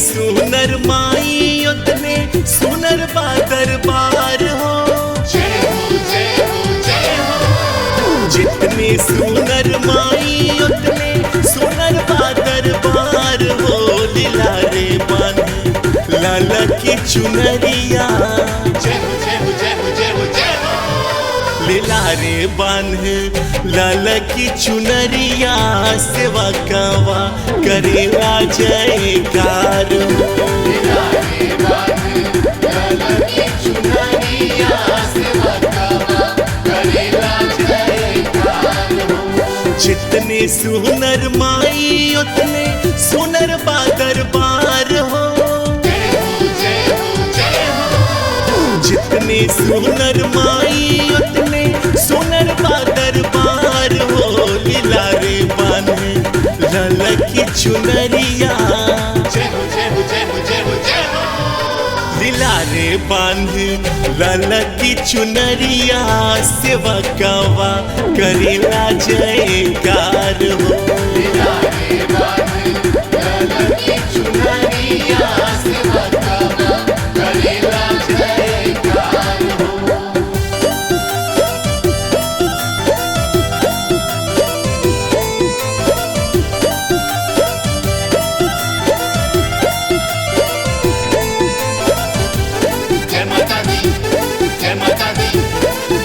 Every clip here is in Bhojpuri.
सुनर माई उतने सुनर बा दरबार हो। जय हो जय हो जय हो। जितने सुनर माई उतने सुनर बा दरबार हो। लीला रे बन लाला की चुनरिया। जय हो जय हो जय हो जय हो जय हो। लीला रे बांध लाला की चुनरिया। सेवा कावा करेला जयकार हो। लीला रे बांध लाला की चुनरिया। सेवा कावा करेला जयकार हो। जितने सुनर माई उतने सुनर बा दरबार हो। जय हो जय हो जय हो। जितने सुनर माई उतने सुनर बा दरबार हो। लीला रे बांध लाला की चुनरिया। जय हो जय हो जय हो जय हो जय हो। लीला रे बांध लाला की चुनरिया। सेवा कावा करेला जयकार हो। लीला रे बांध लाला की चुनरिया। सेवा कावा करेला जयकार हो। जय माता दी जय माता दी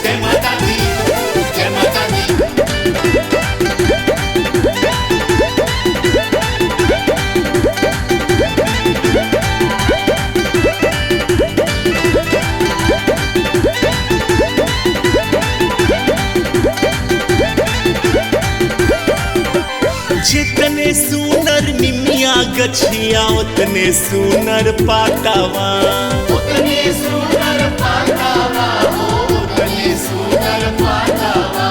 जय माता दी जय माता दी। जितने सुनर निमिया गछिया उतने सुनर पाटावा। उतने सुंदर पातावा हो। उतने सुंदर पातावा।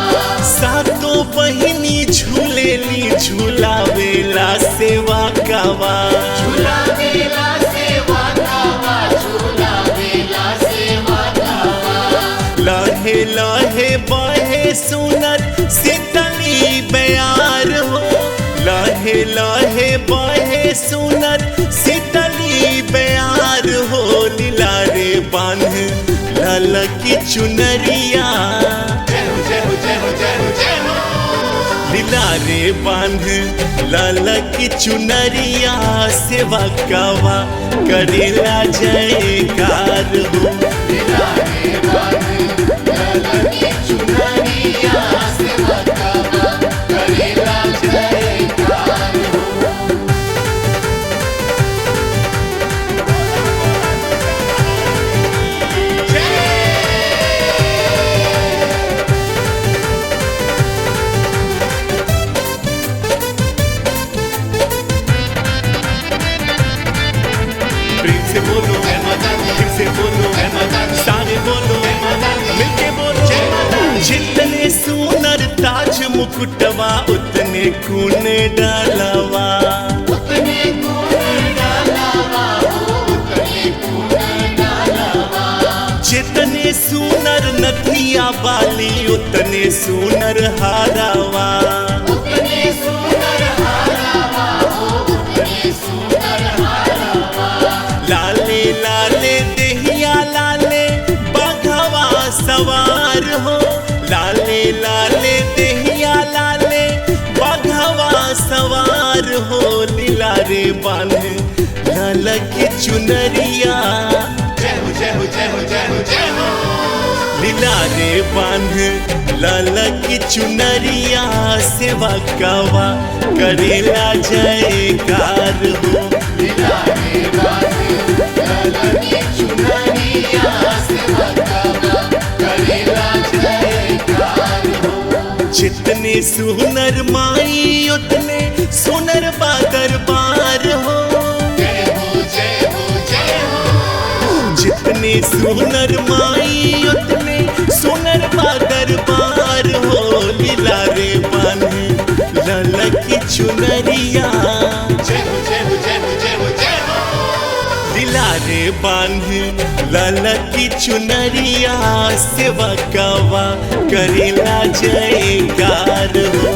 सातों बहिनी झूलेली झूलावेला सेवा कावा। झूला वेला सेवा कावा। झूला वेला सेवा कावा। लहे लहे बहे सुनर शीतली बयार हो। लहे लहे बहे सुनर शीतली बयार हो। लीला रे बांध लाला की चुनरिया। जय हो जय हो जय हो जय हो जय हो। लीला रे बांध लाला की चुनरिया। सेवा कावा करेला जयकार हो। लीला रे बांध लाला की चुनरिया। सेवा कावा करेला जयकार हो। प्रेम से बोलो जय माता दी फिर से बोलो जय माता दी सारे बोलो जय माता दी मिलके बोलो। जय माता दी। जितने सुनर ताज मुकुटवा उतने खून डालवा। उतने खून डालावा हो। उतने खून डालावा। जितने सुनर नथिया बाली उतने सुनर हारावा। उतने सुंदर हारावा हो। उतने सुंदर हारावा। लाले लाले देहिया लाले बाघवा सवार हो। लाले लाले देहिया लाले बाघवा सवार हो। लीला रे बांध लाला की चुनरिया। जय हो जय हो जय हो जय हो जय हो। लीला रे बांध लाला की चुनरिया। सेवा कावा करेला जयकार हो। लीला रे बांध लाला की चुनरिया। सेवा कावा करेला जयकार हो। जितने सुनर माई उतने सुनर बा दरबार हो। जय हो जय हो जय हो। जितने सुनर माई उतने सुनर बा दरबार हो। लीला रे बांध लाला की चुनरिया। जय हो जय हो जय हो जय हो जय हो। लीला रे बांध लाला की चुनरिया। सेवा कावा करेला जयकार हो।